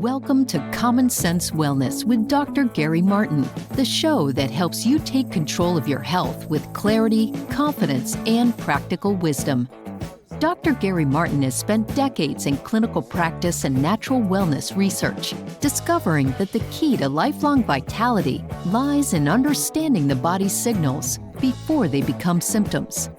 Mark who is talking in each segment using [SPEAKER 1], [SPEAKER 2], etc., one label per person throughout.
[SPEAKER 1] Welcome to Common Sense Wellness with Dr. Gary Martin, the show that helps you take control of your health with clarity, confidence, and practical wisdom. Dr. Gary Martin has spent decades in clinical practice and natural wellness research, discovering that the key to lifelong vitality lies in understanding the body's signals before they become symptoms.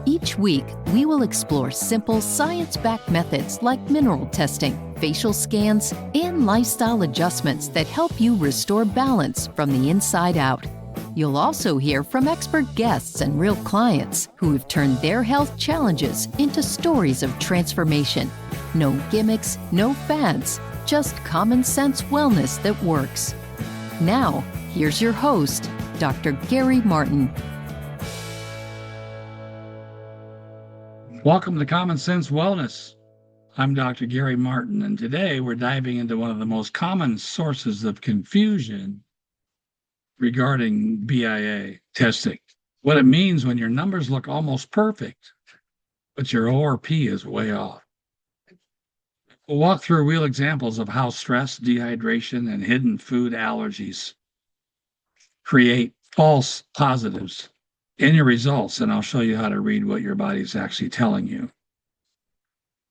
[SPEAKER 1] Each week, we will explore simple science-backed methods like mineral testing, facial scans, and lifestyle adjustments that help you restore balance from the inside out. You'll also hear from expert guests and real clients who have turned their health challenges into stories of transformation. No gimmicks, no fads, just common sense wellness that works. Now, here's your host, Dr. Gary Martin.
[SPEAKER 2] Welcome to Common Sense Wellness. I'm Dr. Gary Martin, and today we're diving into one of the most common sources of confusion regarding BIA testing. What it means when your numbers look almost perfect, but your ORP is way off. We'll walk through real examples of how stress, dehydration, and hidden food allergies create false positives in your results, and I'll show you how to read what your body's actually telling you.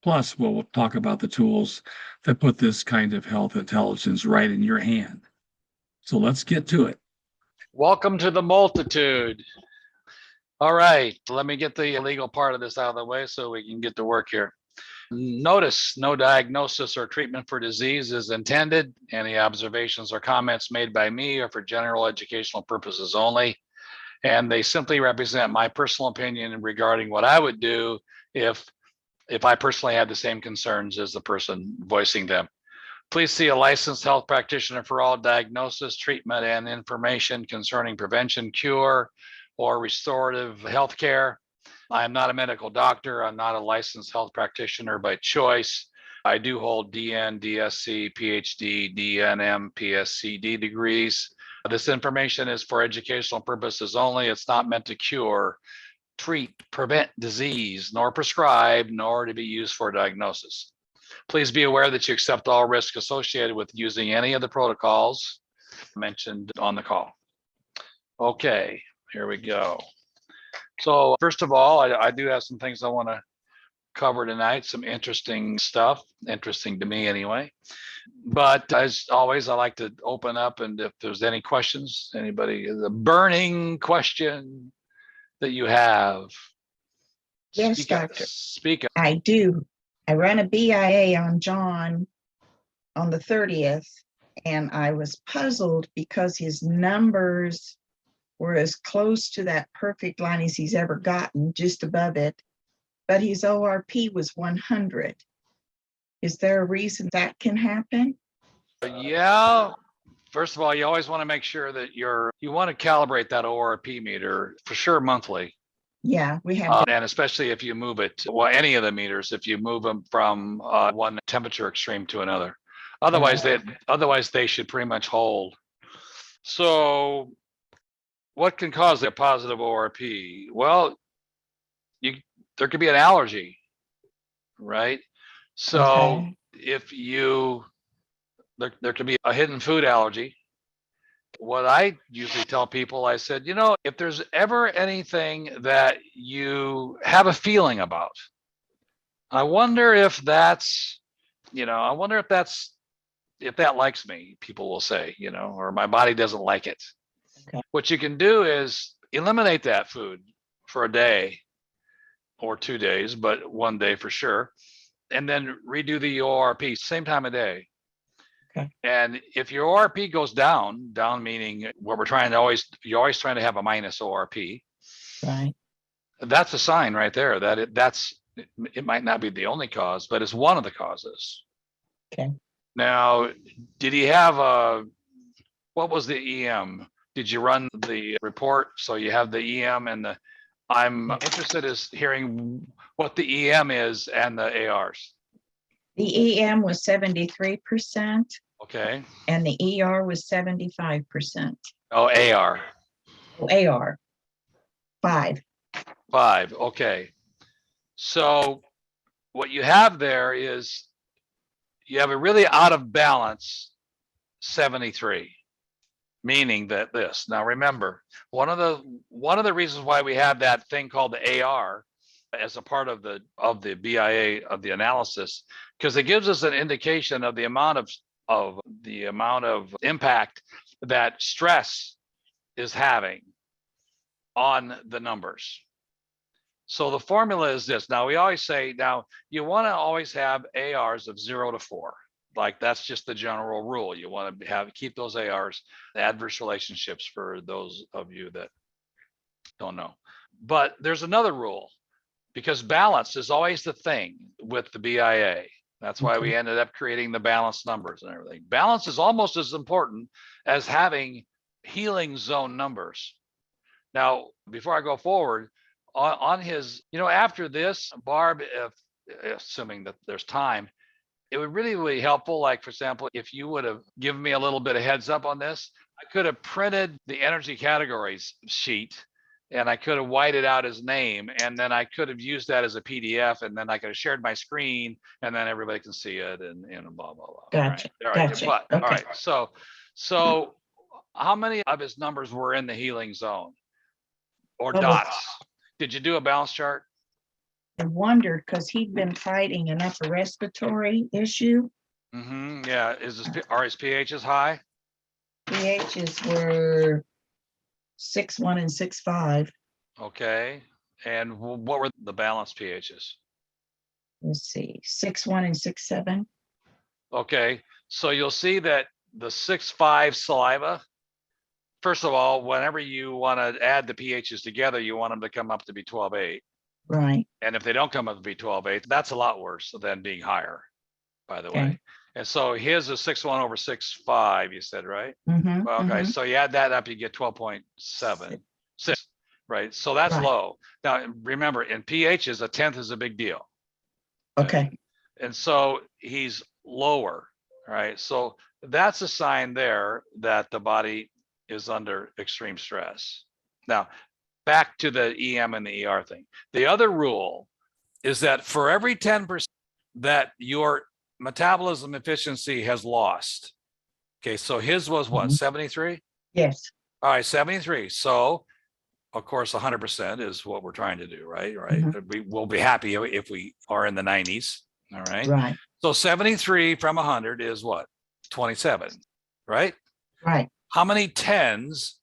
[SPEAKER 2] Plus, we'll talk about the tools that put this kind of health intelligence right in your hand. So let's get to it.
[SPEAKER 3] Welcome to the multitude. All right, let me get the legal part of this out of the way so we can get to work here. Notice no diagnosis or treatment for disease is intended. Any observations or comments made by me are for general educational purposes only, and they simply represent my personal opinion regarding what I would do if I personally had the same concerns as the person voicing them. Please see a licensed health practitioner for all diagnosis, treatment, and information concerning prevention, cure, or restorative health care. I am not a medical doctor. I'm not a licensed health practitioner by choice. I do hold DN, DSC, PhD, DNM, PSCD degrees. This information is for educational purposes only. It's not meant to cure, treat, prevent disease, nor prescribe, nor to be used for diagnosis. Please be aware that you accept all risk associated with using any of the protocols mentioned on the call. Okay, here we go. So first of all, I do have some things I want to cover tonight, some interesting stuff, interesting to me anyway. But as always, I like to open up, and if there's any questions, anybody, a burning question that you have.
[SPEAKER 4] Yes, doctor.
[SPEAKER 3] Speak up.
[SPEAKER 4] I do. I ran a BIA on John on the 30th, and I was puzzled because his numbers were as close to that perfect line as he's ever gotten, just above it, but his ORP was 100. Is there a reason that can happen?
[SPEAKER 3] Yeah. First of all, you always want to make sure that you want to calibrate that ORP meter for sure monthly.
[SPEAKER 4] Yeah, we have.
[SPEAKER 3] And especially if you move it, well, any of the meters, if you move them from one temperature extreme to another. Otherwise, they should pretty much hold. So what can cause a positive ORP? Well, there could be an allergy, right? So if there could be a hidden food allergy. What I usually tell people, I said, if there's ever anything that you have a feeling about, I wonder if that likes me, people will say, or my body doesn't like it.
[SPEAKER 4] Okay.
[SPEAKER 3] What you can do is eliminate that food for a day or 2 days, but 1 day for sure. And then redo the ORP, same time of day.
[SPEAKER 4] Okay.
[SPEAKER 3] And if your ORP goes down meaning what you're always trying to have a minus ORP.
[SPEAKER 4] Right.
[SPEAKER 3] That's a sign right there that it might not be the only cause, but it's one of the causes.
[SPEAKER 4] Okay.
[SPEAKER 3] Now, did he have what was the EM? Did you run the report? So you have the EM and I'm interested in hearing what the EM is and the ARs.
[SPEAKER 4] The EM was 73%.
[SPEAKER 3] Okay.
[SPEAKER 4] And the ER was 75%.
[SPEAKER 3] Oh, AR.
[SPEAKER 4] Oh, AR. 5.
[SPEAKER 3] Okay. So what you have there is you have a really out of balance 73, meaning that this. Now remember, one of the reasons why we have that thing called the AR as a part of the BIA of the analysis, because it gives us an indication of the amount of impact that stress is having on the numbers. So the formula is this. Now we always say, now you want to always have ARs of 0 to 4. Like that's just the general rule. You want to keep those ARs adverse relationships for those of you that don't know. But there's another rule, because balance is always the thing with the BIA. That's why we ended up creating the balanced numbers and everything. Balance is almost as important as having healing zone numbers. Now, before I go forward, on his, after this, Barb, assuming that there's time, it would really be helpful. Like, for example, if you would have given me a little bit of heads up on this, I could have printed the energy categories sheet and I could have whited out his name, and then I could have used that as a PDF, and then I could have shared my screen, and then everybody can see it, and blah, blah, blah.
[SPEAKER 4] Gotcha.
[SPEAKER 3] All right.
[SPEAKER 4] Gotcha.
[SPEAKER 3] But,
[SPEAKER 4] Okay.
[SPEAKER 3] all right. So how many of his numbers were in the healing zone or dots? Did you do a balance chart?
[SPEAKER 4] I wondered, because he'd been fighting an upper respiratory issue.
[SPEAKER 3] Yeah. Are his pHs high?
[SPEAKER 4] pHs were 6.1 and 6.5.
[SPEAKER 3] Okay. And what were the balanced pHs?
[SPEAKER 4] Let's see, 6.1 and 6.7.
[SPEAKER 3] Okay. So you'll see that the 6.5 saliva, first of all, whenever you want to add the pHs together, you want them to come up to be 12.8.
[SPEAKER 4] Right.
[SPEAKER 3] And if they don't come up to be 12.8, that's a lot worse than being higher, by the way. And so his is 6.1 over 6.5, you said, right? Okay, so you add that up, you get 12.76, right? So that's low. Now, remember, in pHs, a tenth is a big deal.
[SPEAKER 4] Okay.
[SPEAKER 3] And so he's lower, right? So that's a sign there that the body is under extreme stress. Now, back to the EM and the ER thing. The other rule is that for every 10% that your metabolism efficiency has lost. Okay, so his was what, 73?
[SPEAKER 4] Yes.
[SPEAKER 3] All right, 73. So, of course, 100% is what we're trying to do, right? We will be happy if we are in the 90s. All right.
[SPEAKER 4] Right.
[SPEAKER 3] So 73 from 100 is what? 27, right?
[SPEAKER 4] Right.
[SPEAKER 3] How many tens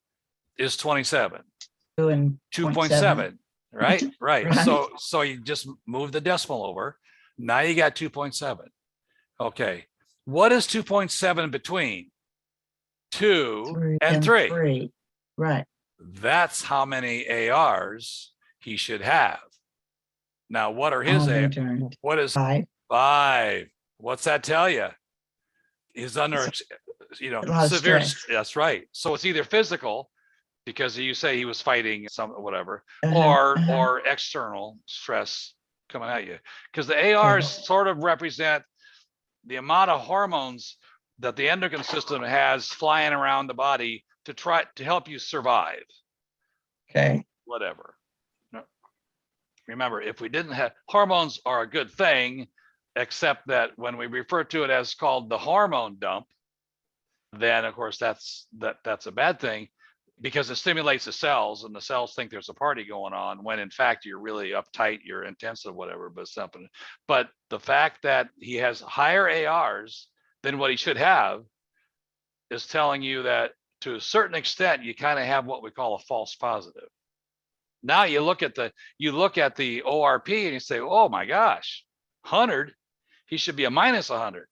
[SPEAKER 3] is 27?
[SPEAKER 4] 2.7.
[SPEAKER 3] Right? Right.
[SPEAKER 4] Right.
[SPEAKER 3] So you just move the decimal over. Now you got 2.7. Okay. What is 2.7 between 2 and 3?
[SPEAKER 4] Right.
[SPEAKER 3] That's how many ARs he should have. Now, what are his ARs? What is 5? What's that tell you? He's under, severe. That's right. So it's either physical, because you say he was fighting some whatever, or external stress coming at you. Because the ARs sort of represent the amount of hormones that the endocrine system has flying around the body to try to help you survive.
[SPEAKER 4] Okay.
[SPEAKER 3] Whatever. No. Remember, if we didn't have hormones, are a good thing, except that when we refer to it as called the hormone dump, then of course that's a bad thing, because it stimulates the cells, and the cells think there's a party going on, when in fact you're really uptight, you're intensive, whatever, but something. But the fact that he has higher ARs than what he should have is telling you that to a certain extent, you kind of have what we call a false positive. Now you look at the ORP and you say, oh my gosh, 100, he should be a minus 100.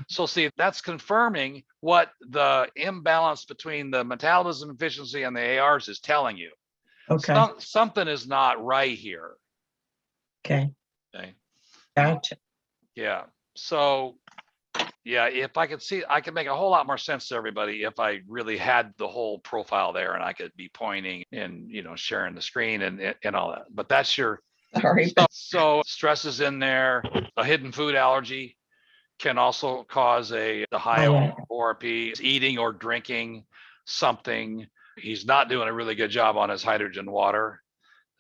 [SPEAKER 3] So see, that's confirming what the imbalance between the metabolism efficiency and the ARs is telling you.
[SPEAKER 4] Okay.
[SPEAKER 3] Something is not right here.
[SPEAKER 4] Okay. Gotcha.
[SPEAKER 3] Yeah. So yeah, if I could see, I could make a whole lot more sense to everybody if I really had the whole profile there, and I could be pointing and sharing the screen and all that. But that's your
[SPEAKER 4] sorry.
[SPEAKER 3] So stress is in there. A hidden food allergy can also cause a high ORP. Eating or drinking something. He's not doing a really good job on his hydrogen water.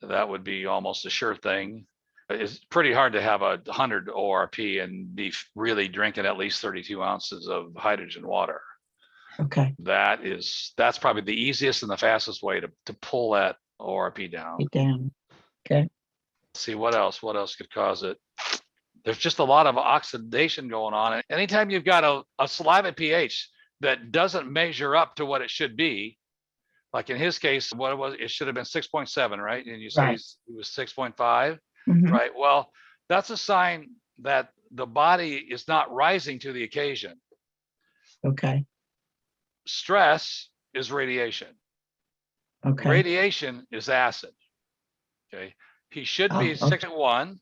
[SPEAKER 3] That would be almost a sure thing. It's pretty hard to have 100 ORP and be really drinking at least 32 ounces of hydrogen water.
[SPEAKER 4] Okay.
[SPEAKER 3] That's probably the easiest and the fastest way to pull that ORP down.
[SPEAKER 4] Down. Okay.
[SPEAKER 3] See what else could cause it. There's just a lot of oxidation going on. And anytime you've got a saliva pH that doesn't measure up to what it should be, like in his case, it should have been 6.7, right? And you say
[SPEAKER 4] Right.
[SPEAKER 3] it was 6.5,
[SPEAKER 4] Mhm.
[SPEAKER 3] right? Well, that's a sign that the body is not rising to the occasion.
[SPEAKER 4] Okay.
[SPEAKER 3] Stress is radiation.
[SPEAKER 4] Okay.
[SPEAKER 3] Radiation is acid. Okay. He should be
[SPEAKER 4] Oh, okay.
[SPEAKER 3] 6.1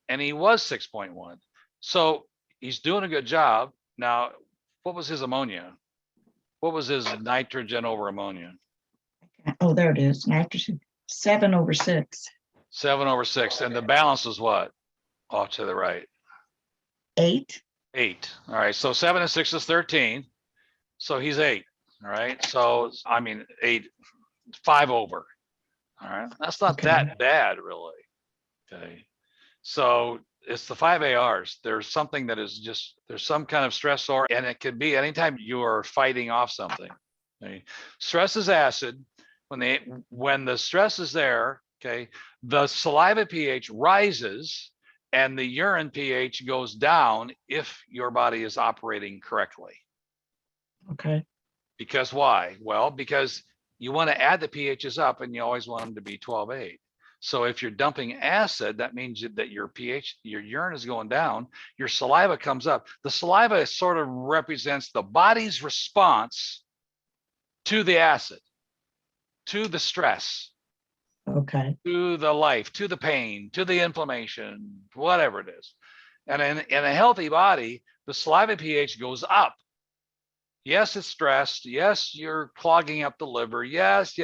[SPEAKER 3] and he was 6.1. So he's doing a good job. Now, what was his ammonia? What was his nitrogen over ammonia?
[SPEAKER 4] Oh, there it is. Nitrogen 7/6.
[SPEAKER 3] 7/6. And the balance was what? Off to the right.
[SPEAKER 4] 8.
[SPEAKER 3] 8. All right. So 7 and 6 is 13. So he's 8. All right. So, I mean, 8, 5 over. All right. That's not
[SPEAKER 4] Okay.
[SPEAKER 3] that bad, really. Okay. So it's the 5 ARs. There's something that is there's some kind of stressor, and it could be anytime you are fighting off something. Okay. Stress is acid. When the stress is there, okay, the saliva pH rises and the urine pH goes down if your body is operating correctly.
[SPEAKER 4] Okay.
[SPEAKER 3] Because why? Well, because you want to add the pHs up and you always want them to be 12.8. So if you're dumping acid, that means that your pH, your urine is going down, your saliva comes up. The saliva sort of represents the body's response to the acid, to the stress,
[SPEAKER 4] Okay.
[SPEAKER 3] to the life, to the pain, to the inflammation, whatever it is. And in a healthy body, the saliva pH goes up. Yes, it's stressed. Yes, you're clogging up the liver. Yes.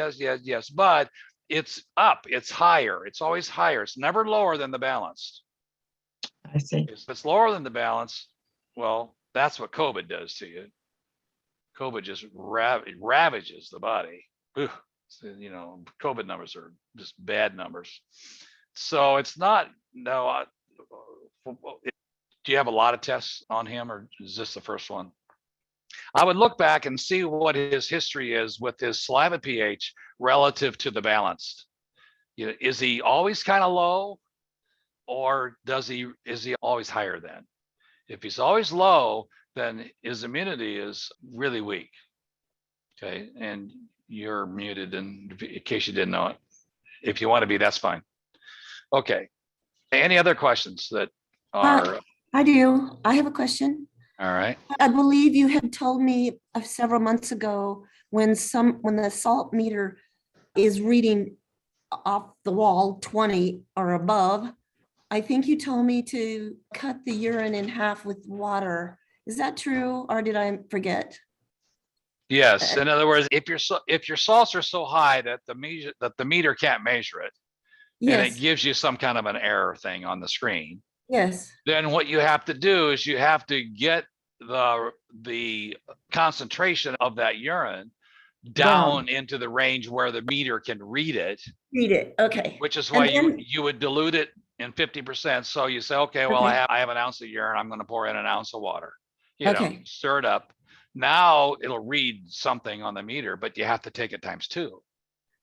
[SPEAKER 3] But it's up. It's higher. It's always higher. It's never lower than the balanced.
[SPEAKER 4] I see.
[SPEAKER 3] If it's lower than the balance, well, that's what COVID does to you. COVID just ravages the body. Ugh. You know, COVID numbers are just bad numbers. So it's not, no. Do you have a lot of tests on him, or is this the first one? I would look back and see what his history is with his saliva pH relative to the balanced. You know, is he always kind of low, or is he always higher then? If he's always low, then his immunity is really weak. Okay, and you're muted, in case you didn't know it. If you want to be, that's fine. Okay. Any other questions that are?
[SPEAKER 5] I do. I have a question.
[SPEAKER 3] All right.
[SPEAKER 5] I believe you had told me several months ago when the salt meter is reading off the wall 20 or above, I think you told me to cut the urine in half with water. Is that true, or did I forget?
[SPEAKER 3] Yes. In other words, if your salts are so high that the meter can't measure it, and it
[SPEAKER 5] Yes.
[SPEAKER 3] gives you some kind of an error thing on the screen,
[SPEAKER 5] Yes.
[SPEAKER 3] then what you have to do is you have to get the concentration of that urine down into the range where the meter can read it.
[SPEAKER 5] Read it. Okay.
[SPEAKER 3] Which is why
[SPEAKER 5] And then-
[SPEAKER 3] you would dilute it in 50%. So you say, okay, well,
[SPEAKER 5] Okay.
[SPEAKER 3] I have an ounce of urine. I'm going to pour in an ounce of water. You know,
[SPEAKER 5] Okay.
[SPEAKER 3] stir it up. Now it'll read something on the meter, but you have to take it times 2.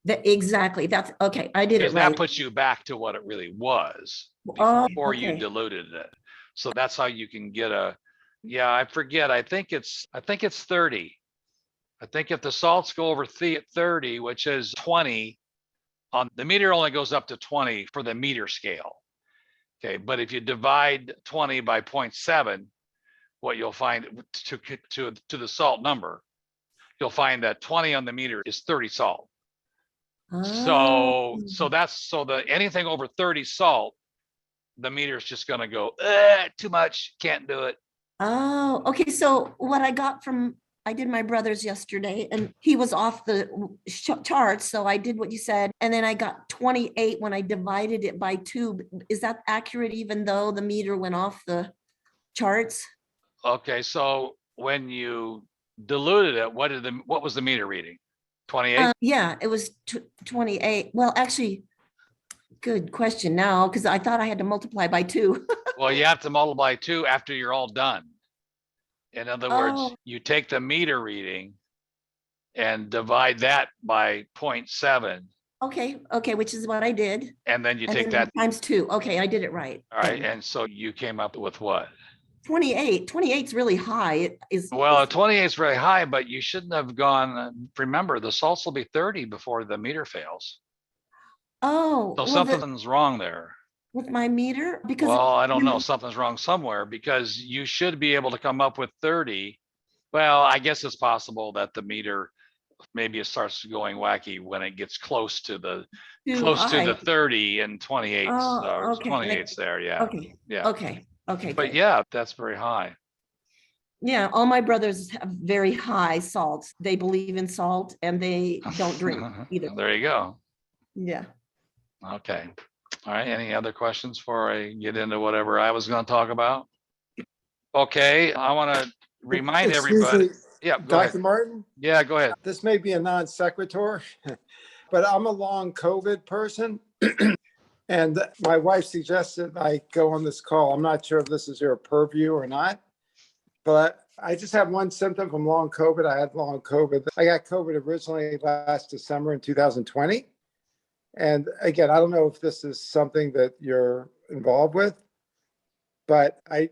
[SPEAKER 5] Exactly. That's okay. I did it
[SPEAKER 3] Because
[SPEAKER 5] right.
[SPEAKER 3] that puts you back to what it really was
[SPEAKER 5] Oh,
[SPEAKER 3] before you
[SPEAKER 5] okay.
[SPEAKER 3] diluted it. So that's how you can get I forget. I think it's 30. I think if the salts go over 30, which is 20, on the meter only goes up to 20 for the meter scale. Okay, but if you divide 20 by 0.7, what you'll find to the salt number, you'll find that 20 on the meter is 30 salt.
[SPEAKER 5] Oh.
[SPEAKER 3] So anything over 30 salt, the meter is just going to go too much, can't do it.
[SPEAKER 5] Oh, okay. So what I did my brother's yesterday, and he was off the charts. So I did what you said, and then I got 28 when I divided it by 2. Is that accurate, even though the meter went off the charts?
[SPEAKER 3] Okay, so when you diluted it, what was the meter reading? 28?
[SPEAKER 5] Yeah, it was 28. Well, actually, Good question now, because I thought I had to multiply by 2.
[SPEAKER 3] Well, you have to multiply 2 after you're all done. In other words,
[SPEAKER 5] Oh.
[SPEAKER 3] you take the meter reading and divide that by 0.7,
[SPEAKER 5] Okay, which is what I did.
[SPEAKER 3] and then you
[SPEAKER 5] And
[SPEAKER 3] take
[SPEAKER 5] then
[SPEAKER 3] that.
[SPEAKER 5] times 2. Okay, I did it right.
[SPEAKER 3] All right,
[SPEAKER 5] then.
[SPEAKER 3] and so you came up with what?
[SPEAKER 5] 28. 28's really high. It is.
[SPEAKER 3] Well, 28 is very high, but you shouldn't have gone. Remember, the salts will be 30 before the meter fails.
[SPEAKER 5] Oh,
[SPEAKER 3] So
[SPEAKER 5] well,
[SPEAKER 3] something's wrong there.
[SPEAKER 5] with my meter, because
[SPEAKER 3] Well, I don't know. Something's wrong somewhere, because you should be able to come up with 30. Well, I guess it's possible that the meter, maybe it starts going wacky when it gets close to the
[SPEAKER 5] too high.
[SPEAKER 3] 30 and 28.
[SPEAKER 5] Oh, okay.
[SPEAKER 3] 28's there. Yeah.
[SPEAKER 5] Okay.
[SPEAKER 3] Yeah.
[SPEAKER 5] Okay.
[SPEAKER 3] But
[SPEAKER 5] good.
[SPEAKER 3] yeah, that's very high.
[SPEAKER 5] Yeah, all my brothers have very high salt. They believe in salt and they don't drink either.
[SPEAKER 3] There you go.
[SPEAKER 5] Yeah.
[SPEAKER 3] Okay. All right. Any other questions before I get into whatever I was going to talk about? Okay. I want to remind
[SPEAKER 6] Excuse
[SPEAKER 3] everybody.
[SPEAKER 6] me,
[SPEAKER 3] Yeah, go ahead.
[SPEAKER 6] Dr. Martin,
[SPEAKER 3] Yeah, go ahead.
[SPEAKER 6] this may be a non sequitur, but I'm a long COVID person. And my wife suggested I go on this call. I'm not sure if this is your purview or not, but I just have one symptom from long COVID. I had long COVID. I got COVID originally last December in 2020. And again, I don't know if this is something that you're involved with, but I've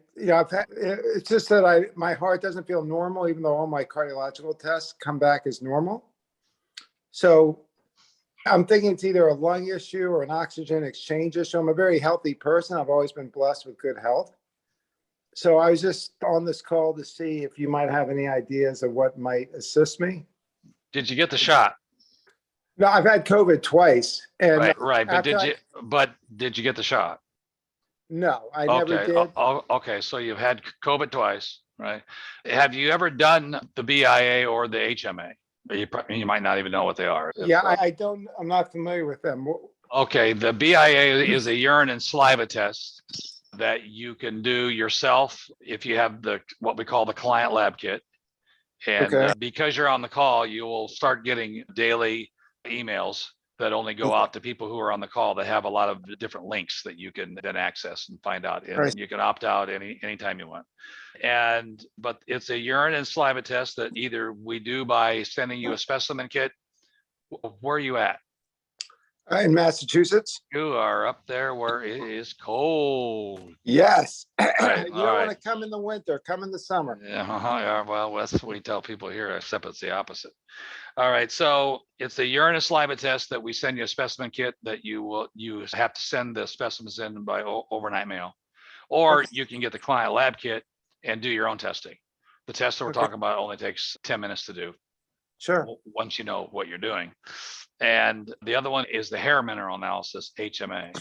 [SPEAKER 6] had, it's just that my heart doesn't feel normal, even though all my cardiological tests come back as normal. So I'm thinking it's either a lung issue or an oxygen exchange issue. I'm a very healthy person. I've always been blessed with good health. So I was just on this call to see if you might have any ideas of what might assist me.
[SPEAKER 3] Did you get the shot?
[SPEAKER 6] No, I've had COVID twice. And
[SPEAKER 3] Right. But
[SPEAKER 6] after
[SPEAKER 3] did you get the shot?
[SPEAKER 6] No, I never did.
[SPEAKER 3] Okay. So you've had COVID twice, right? Have you ever done the BIA or the HMA? You might not even know what they are.
[SPEAKER 6] Yeah, I'm not familiar with them.
[SPEAKER 3] Okay. The BIA is a urine and saliva test that you can do yourself if you have what we call the client lab kit. And
[SPEAKER 6] Okay.
[SPEAKER 3] Because you're on the call, you will start getting daily emails that only go out to people who are on the call that have a lot of different links that you can then access and find out. And
[SPEAKER 6] Right.
[SPEAKER 3] you can opt out anytime you want. But it's a urine and saliva test that either we do by sending you a specimen kit. Where are you at?
[SPEAKER 6] In Massachusetts?
[SPEAKER 3] You are up there where it is cold.
[SPEAKER 6] Yes.
[SPEAKER 3] Right,
[SPEAKER 6] You
[SPEAKER 3] all
[SPEAKER 6] don't
[SPEAKER 3] right.
[SPEAKER 6] want to come in the winter, come in the summer.
[SPEAKER 3] Yeah, well, that's what we tell people here, except it's the opposite. All right, so it's the urine and saliva test that we send you a specimen kit that you have to send the specimens in by overnight mail, or
[SPEAKER 6] Okay.
[SPEAKER 3] you can get the client lab kit and do your own testing. The test that we're
[SPEAKER 6] Okay.
[SPEAKER 3] talking about only takes 10 minutes to do
[SPEAKER 6] Sure.
[SPEAKER 3] once you know what you're doing. And the other one is the hair mineral analysis, HMA,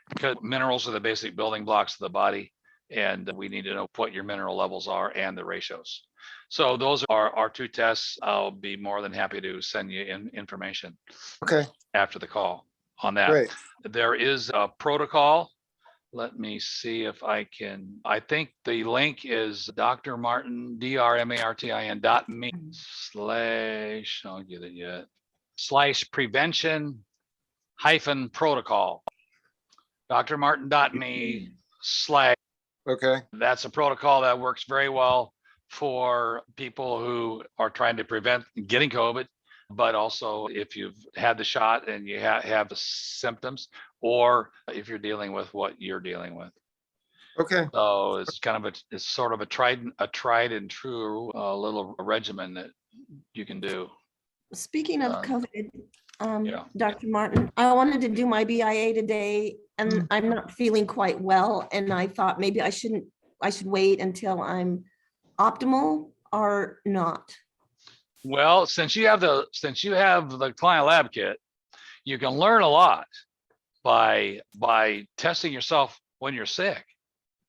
[SPEAKER 3] because minerals are the basic building blocks of the body. And we need to know what your mineral levels are and the ratios. So those are our two tests. I'll be more than happy to send you information
[SPEAKER 6] Okay,
[SPEAKER 3] after the call on that.
[SPEAKER 6] great.
[SPEAKER 3] There is a protocol. Let me see if I think the link is Dr. Martin, drmartin.me/ I'll get it yet, /prevention-protocol. drmartin.me/
[SPEAKER 6] Okay,
[SPEAKER 3] That's a protocol that works very well for people who are trying to prevent getting COVID, but also if you've had the shot and you have the symptoms, or if you're dealing with what you're dealing with.
[SPEAKER 6] okay.
[SPEAKER 3] So it's it's sort of a tried and true little regimen that you can do.
[SPEAKER 5] Speaking of COVID,
[SPEAKER 3] yeah.
[SPEAKER 5] Dr. Martin, I wanted to do my BIA today and I'm not feeling quite well. And I thought maybe I should wait until I'm optimal or not.
[SPEAKER 3] Well, since you have the client lab kit, you can learn a lot by testing yourself when you're sick.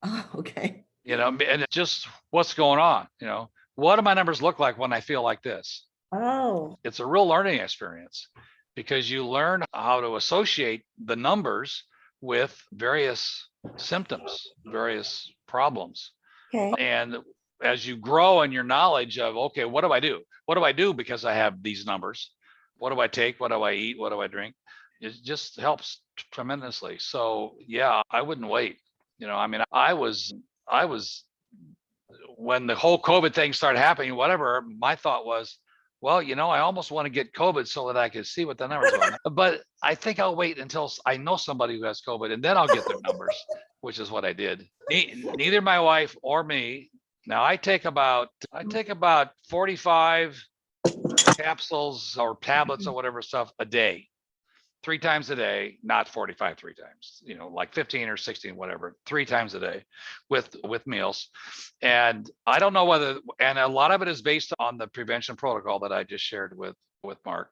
[SPEAKER 5] Oh, okay.
[SPEAKER 3] And it's just what's going on. What do my numbers look like when I feel like this?
[SPEAKER 5] Oh,
[SPEAKER 3] It's a real learning experience because you learn how to associate the numbers with various symptoms, various problems.
[SPEAKER 5] okay.
[SPEAKER 3] And as you grow in your knowledge of, okay, what do I do? What do I do because I have these numbers? What do I take? What do I eat? What do I drink? It just helps tremendously. So yeah, I wouldn't wait. I mean, I was when the whole COVID thing started happening, whatever, my thought was, well, I almost want to get COVID so that I can see what the numbers are. But I think I'll wait until I know somebody who has COVID, and then I'll get their numbers, which is what I did. Neither my wife or me. Now I take about 45 capsules or tablets or whatever stuff a day. 3 times a day, not 45 3 times, like 15 or 16, whatever, 3 times a day with meals. And I don't know and a lot of it is based on the prevention protocol that I just shared with Mark.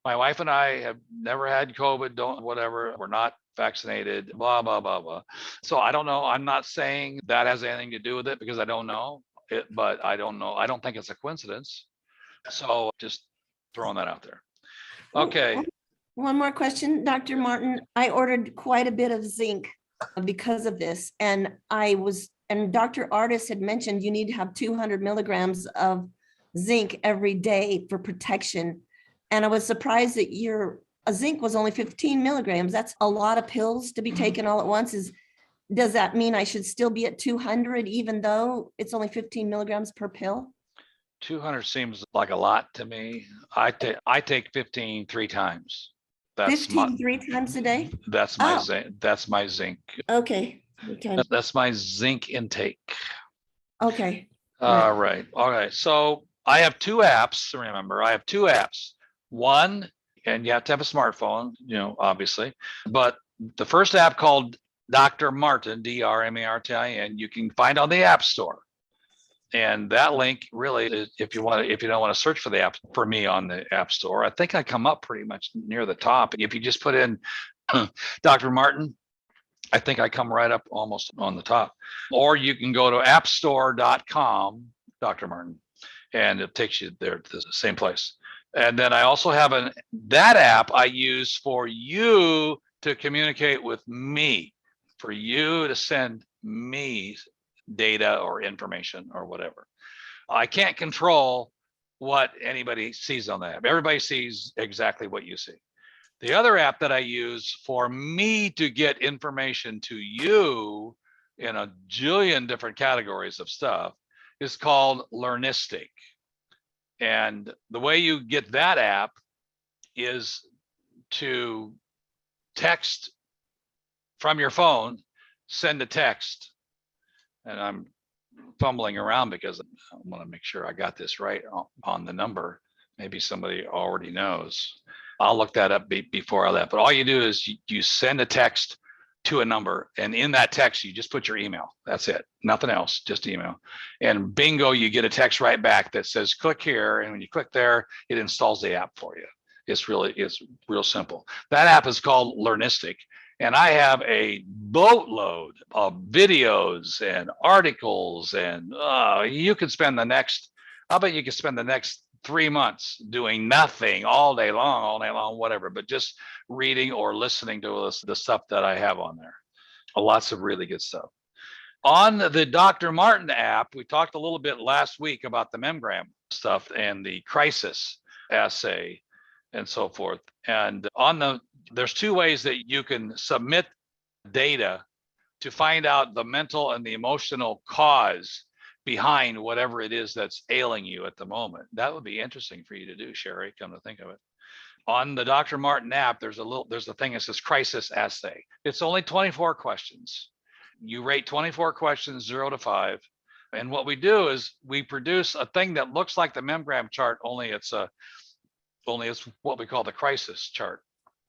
[SPEAKER 3] My wife and I have never had COVID, we're not vaccinated, blah, blah, blah, blah. So I don't know. I'm not saying that has anything to do with it because I don't know it, but I don't know. I don't think it's a coincidence. So just throwing that out there. Okay.
[SPEAKER 5] One more question, Dr. Martin. I ordered quite a bit of zinc because of this. And Dr. Artis had mentioned you need to have 200 milligrams of zinc every day for protection. And I was surprised that a zinc was only 15 milligrams. That's a lot of pills to be taken all at once. Does that mean I should still be at 200 even though it's only 15 milligrams per pill?
[SPEAKER 3] 200 seems like a lot to me. I take 15 3 times. That's
[SPEAKER 5] 15 3 times a day?
[SPEAKER 3] That's my zinc. That's my zinc.
[SPEAKER 5] Okay.
[SPEAKER 3] That's my zinc intake.
[SPEAKER 5] Okay.
[SPEAKER 3] All right. So I have 2 apps. Remember, I have 2 apps. One, and you have to have a smartphone, obviously. But the first app called Dr. Martin, DRMARTIN, you can find on the App Store. And that link really is, if you don't want to search for the app for me on the App Store, I think I come up pretty much near the top. If you just put in Dr. Martin, I think I come right up almost on the top. Or you can go to appstore.com, Dr. Martin, and it takes you there to the same place. And then I also have that app I use for you to communicate with me, for you to send me data or information or whatever. I can't control what anybody sees on the app. Everybody sees exactly what you see. The other app that I use for me to get information to you in a jillion different categories of stuff is called Learnistic. And the way you get that app is to text from your phone, send a text. And I'm fumbling around because I want to make sure I got this right on the number. Maybe somebody already knows. I'll look that up before I left. But all you do is you send a text to a number, and in that text, you just put your email. That's it. Nothing else, just email. And bingo, you get a text right back that says, click here. And when you click there, it installs the app for you. It's real simple. That app is called Learnistic. And I have a boatload of videos and articles, and you could spend I'll bet you could spend the next 3 months doing nothing all day long, whatever, but just reading or listening to the stuff that I have on there. Lots of really good stuff. On the Dr. Martin app, we talked a little bit last week about the memgram stuff and the crisis assay and so forth. And there's 2 ways that you can submit data to find out the mental and the emotional cause behind whatever it is that's ailing you at the moment. That would be interesting for you to do, Sherry, come to think of it. On the Dr. Martin app, there's a thing that says crisis assay. It's only 24 questions. You rate 24 questions 0 to 5. And what we do is we produce a thing that looks like the memgram chart, only it's what we call the crisis chart.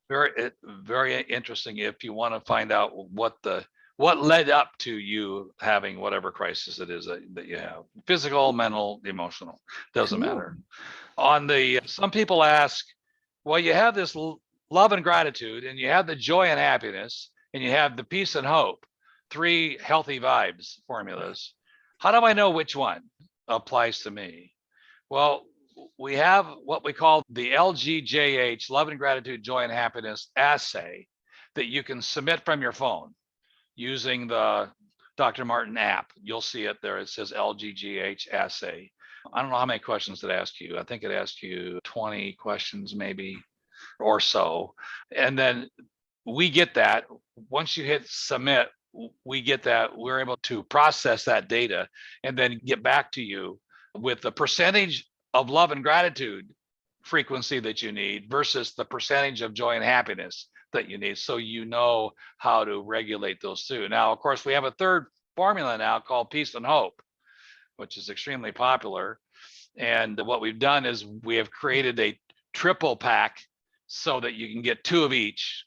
[SPEAKER 3] Very interesting if you want to find out what led up to you having whatever crisis it is that you have. Physical, mental, emotional, doesn't matter. Some people ask, well, you have this love and gratitude, and you have the joy and happiness, and you have the peace and hope, 3 healthy vibes formulas. How do I know which one applies to me? Well, we have what we call the LGJH, love and gratitude, joy and happiness assay, that you can submit from your phone using the Dr. Martin app. You'll see it there. It says LGJH assay. I don't know how many questions it asked you. I think it asked you 20 questions, maybe. or so. And then we get that. Once you hit submit, we get that. We're able to process that data and then get back to you with the percentage of love and gratitude frequency that you need versus the percentage of joy and happiness that you need. So you know how to regulate those two. Now, of course, we have a third formula now called Peace and Hope, which is extremely popular. And what we've done is we have created a triple pack so that you can get 2 of each,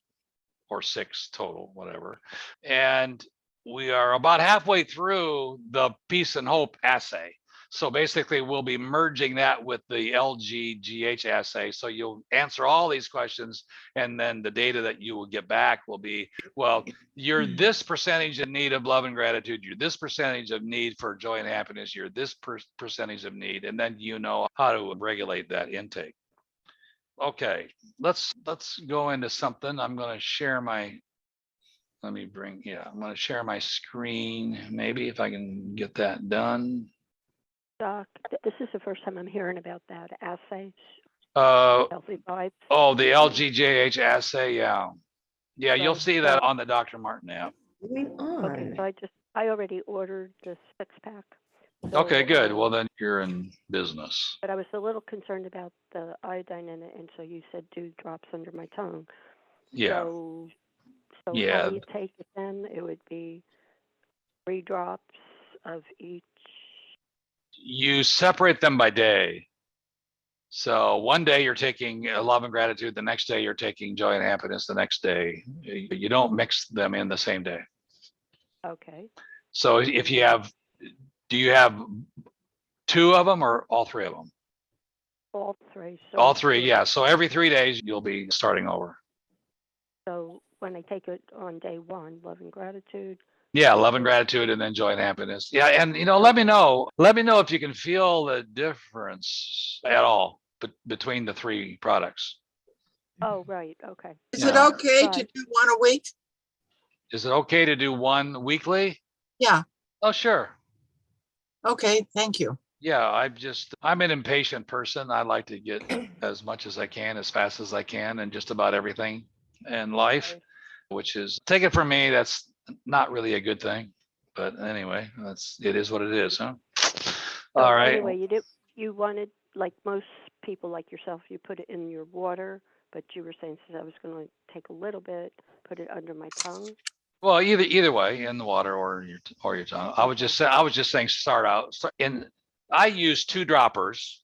[SPEAKER 3] or 6 total, whatever. And we are about halfway through the Peace and Hope assay. So basically we'll be merging that with the LGGH assay. So you'll answer all these questions, and then the data that you will get back will be, well, you're this percentage in need of love and gratitude, you're this percentage of need for joy and happiness, you're this percentage of need, and then you know how to regulate that intake. Okay, let's go into something. I'm going to share my, I'm going to share my screen, maybe if I can get that done.
[SPEAKER 7] Doc, this is the first time I'm hearing about that assay.
[SPEAKER 3] Healthy
[SPEAKER 7] vibes.
[SPEAKER 3] Oh, the LGJH assay, yeah. Yeah, you'll
[SPEAKER 7] So-
[SPEAKER 3] see that on the Dr. Martin app.
[SPEAKER 5] Going
[SPEAKER 7] Okay,
[SPEAKER 5] on.
[SPEAKER 7] so I already ordered the 6-pack.
[SPEAKER 3] Okay, good.
[SPEAKER 7] So,
[SPEAKER 3] Well, then you're in business.
[SPEAKER 7] but I was a little concerned about the iodine in it, and so you said 2 drops under my tongue.
[SPEAKER 3] Yeah,
[SPEAKER 7] So
[SPEAKER 3] Yeah.
[SPEAKER 7] how do you take it then? It would be 3 drops of each.
[SPEAKER 3] you separate them by day. So one day you're taking love and gratitude, the next day you're taking joy and happiness, the next day. You don't mix them in the same day.
[SPEAKER 7] Okay.
[SPEAKER 3] So if you have, do you have 2 of them or all 3 of them?
[SPEAKER 7] All 3. So
[SPEAKER 3] All 3, yeah. So every 3 days you'll be starting over.
[SPEAKER 7] So when I take it on day 1, love and gratitude.
[SPEAKER 3] Yeah, love and gratitude, and then joy and happiness. Yeah, and let me know if you can feel the difference at all between the 3 products.
[SPEAKER 7] Oh, right. Okay.
[SPEAKER 8] Is
[SPEAKER 3] Yeah.
[SPEAKER 8] it okay to
[SPEAKER 7] Right.
[SPEAKER 8] do 1 a week?
[SPEAKER 3] Is it okay to do 1 weekly?
[SPEAKER 8] Yeah,
[SPEAKER 3] Oh, sure.
[SPEAKER 8] okay, thank you.
[SPEAKER 3] Yeah, I'm an impatient person. I like to get as much as I can, as fast as I can, and just about everything in life,
[SPEAKER 7] Okay.
[SPEAKER 3] which is, take it from me, that's not really a good thing. But anyway, it is what it is, huh?
[SPEAKER 7] So
[SPEAKER 3] All right.
[SPEAKER 7] Anyway, you wanted, like most people like yourself, you put it in your water, but you were saying since I was going to take a little bit, put it under my tongue.
[SPEAKER 3] Well, either way, in the water or your tongue. I was just saying, start out. I use 2 droppers.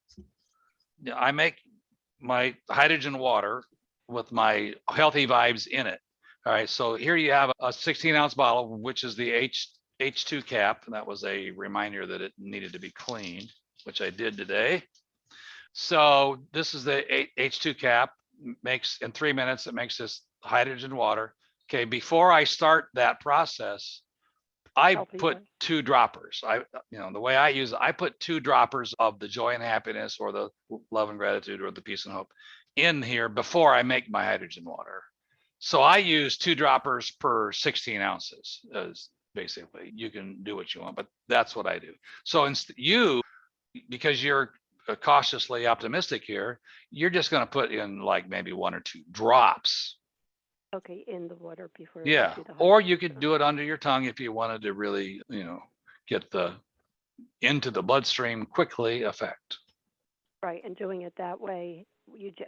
[SPEAKER 3] I make my hydrogen water with my healthy vibes in it. All right. So here you have a 16-ounce bottle, which is the H2 cap. And that was a reminder that it needed to be cleaned, which I did today. So this is the H2 cap. Makes in 3 minutes, it makes this hydrogen water. Okay, before I start that process, I
[SPEAKER 7] Healthy
[SPEAKER 3] put
[SPEAKER 7] vibes.
[SPEAKER 3] 2 droppers. The way I use it, I put 2 droppers of the joy and happiness, or the love and gratitude, or the peace and hope in here before I make my hydrogen water. So I use 2 droppers per 16 ounces. Basically, you can do what you want, but that's what I do. So because you're cautiously optimistic here, you're just going to put in like maybe 1 or 2 drops.
[SPEAKER 7] Okay, in the water before. I
[SPEAKER 3] Yeah,
[SPEAKER 7] do the
[SPEAKER 3] or
[SPEAKER 7] hydrogen.
[SPEAKER 3] you could do it under your tongue if you wanted to really, get into the bloodstream quickly effect.
[SPEAKER 7] Right, and doing it that way,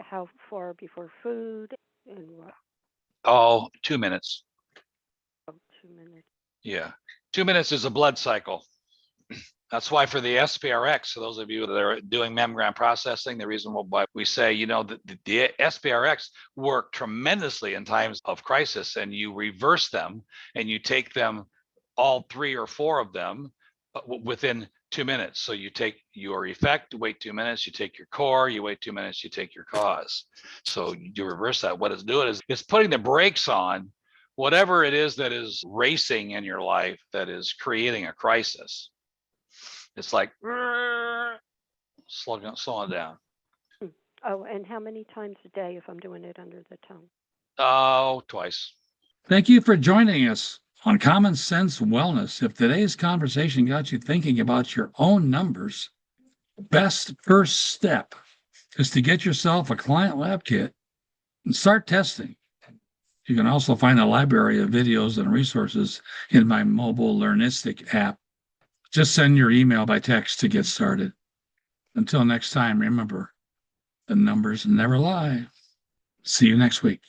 [SPEAKER 7] how far before food and what?
[SPEAKER 3] Oh, 2 minutes.
[SPEAKER 7] Oh, 2 minutes.
[SPEAKER 3] Yeah, 2 minutes is a blood cycle. That's why for the SPRX, so those of you that are doing mammogram processing, the reason why we say, the SPRX work tremendously in times of crisis, and you reverse them and you take them, all 3 or 4 of them, within 2 minutes. So you take your effect, wait 2 minutes, you take your core, you wait 2 minutes, you take your cause. So you reverse that. What it's doing is it's putting the brakes on whatever it is that is racing in your life that is creating a crisis. It's like slowing down.
[SPEAKER 7] Oh, and how many times a day if I'm doing it under the tongue?
[SPEAKER 3] Oh, twice.
[SPEAKER 2] Thank you for joining us on Common Sense Wellness. If today's conversation got you thinking about your own numbers, best first step is to get yourself a client lab kit and start testing. You can also find a library of videos and resources in my mobile Learnistic app. Just send your email by text to get started. Until next time, remember, the numbers never lie. See you next week.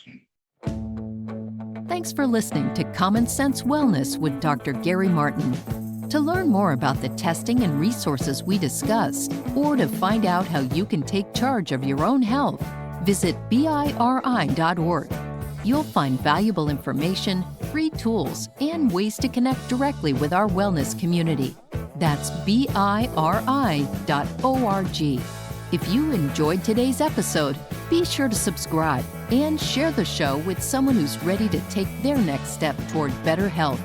[SPEAKER 1] Thanks for listening to Common Sense Wellness with Dr. Gary Martin. To learn more about the testing and resources we discussed, or to find out how you can take charge of your own health, visit biri.org. You'll find valuable information, free tools, and ways to connect directly with our wellness community. That's biri.org. If you enjoyed today's episode, be sure to subscribe and share the show with someone who's ready to take their next step toward better health.